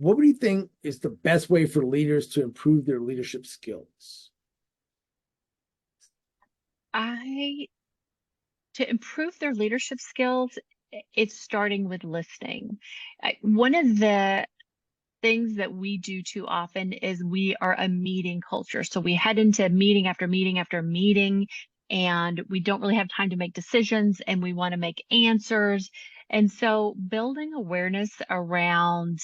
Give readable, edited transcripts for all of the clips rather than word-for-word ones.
what do you think is the best way for leaders to improve their leadership skills? I To improve their leadership skills, it's starting with listening. One of the things that we do too often is we are a meeting culture. So we head into meeting after meeting after meeting, and we don't really have time to make decisions, and we want to make answers. And so building awareness around,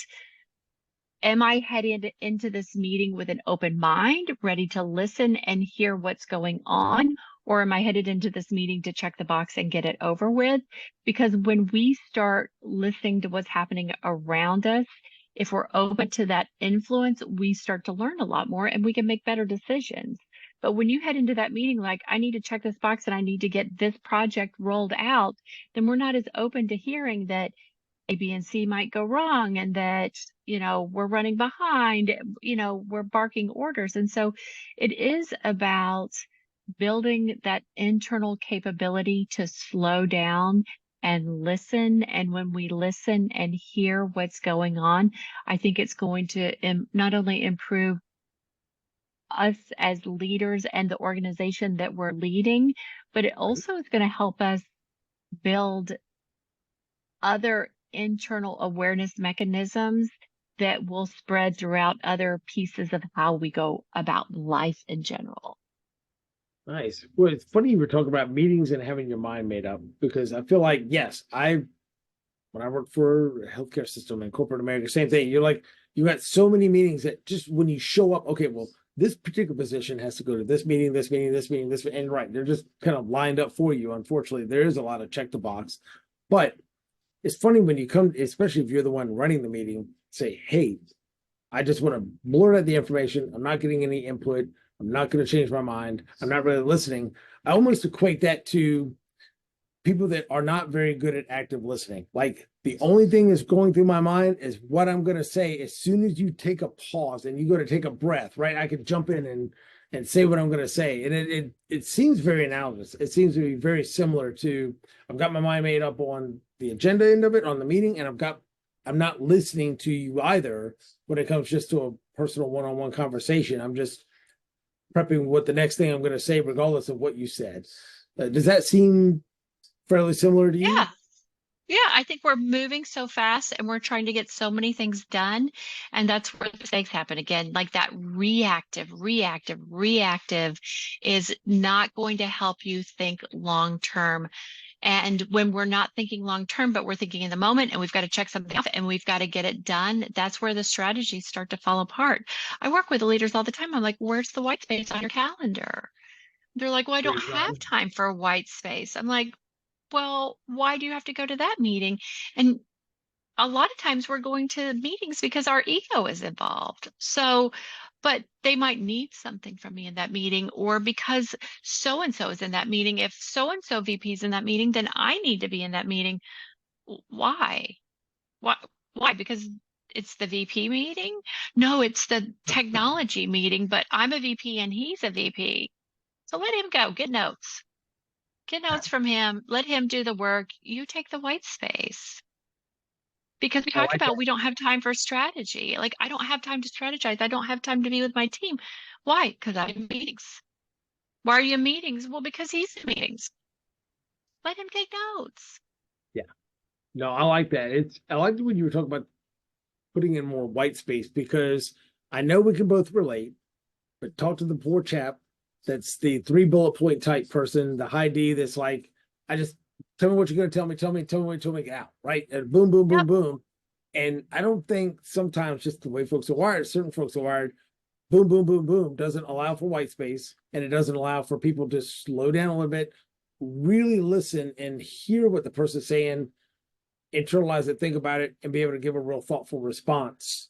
am I headed into this meeting with an open mind, ready to listen and hear what's going on? Or am I headed into this meeting to check the box and get it over with? Because when we start listening to what's happening around us, if we're open to that influence, we start to learn a lot more and we can make better decisions. But when you head into that meeting, like, I need to check this box and I need to get this project rolled out, then we're not as open to hearing that A, B, and C might go wrong and that, we're running behind, we're barking orders. And so it is about building that internal capability to slow down and listen. And when we listen and hear what's going on, I think it's going to not only improve us as leaders and the organization that we're leading, but it Right. also is going to help us build other internal awareness mechanisms that will spread throughout other pieces of how we go about life in general. Nice. Well, it's funny you were talking about meetings and having your mind made up because I feel like, yes, when I worked for a healthcare system in corporate America, same thing. You're like, you got so many meetings that just when you show up, okay, well, this particular position has to go to this meeting, this meeting, this meeting, this, and right, they're just kind of lined up for you. Unfortunately, there is a lot of check the box, but it's funny when you come, especially if you're the one running the meeting, say, hey, I just want to blurt out the information. I'm not getting any input. I'm not going to change my mind. I'm not really listening. I almost equate that to people that are not very good at active listening. Like the only thing that's going through my mind is what I'm going to say. As soon as you take a pause and you go to take a breath, right? I could jump in and say what I'm going to say. And it seems very analogous. It seems to be very similar to I've got my mind made up on the agenda end of it on the meeting, and I'm not listening to you either when it comes just to a personal one-on-one conversation. I'm just prepping what the next thing I'm going to say, regardless of what you said. Does that seem fairly similar to you? Yeah. Yeah, I think we're moving so fast and we're trying to get so many things done. And that's where the mistakes happen again. Like that reactive is not going to help you think long term. And when we're not thinking long term, but we're thinking in the moment and we've got to check something off and we've got to get it done, that's where the strategies start to fall apart. I work with the leaders all the time. I'm like, where's the white space on your calendar? They're like, well, I There don't you have go. time for a white space. I'm like, well, why do you have to go to that meeting? And a lot of times we're going to meetings because our ego is involved. So, but they might need something from me in that meeting, or because so and so is in that meeting. If so and so VP is in that meeting, then I need to be in that meeting. Why? Why? Why? Because it's the VP meeting? No, it's the technology meeting, but I'm a VP and he's a VP. So let him go. Get notes from him. Let him do the work. You take the white space. Because we I talked like about that. we don't have time for strategy. Like, I don't have time to strategize. I don't have time to be with my team. Why? Because I'm in meetings. Why are you in meetings? Well, because he's in meetings. Let him take notes. Yeah. No, I like that. I liked when you were talking about putting in more white space because I know we can both relate, but talk to the poor chap that's the three bullet point type person, the high D that's like, I just tell me what you're gonna tell me what you're get out, right? And boom, boom, boom, Yep. boom. And I don't think sometimes just the way folks are wired, certain folks are wired, boom, boom, boom, boom, doesn't allow for white space and it doesn't allow for people to slow down a little bit, really listen and hear what the person's saying, internalize it, think about it, and be able to give a real thoughtful response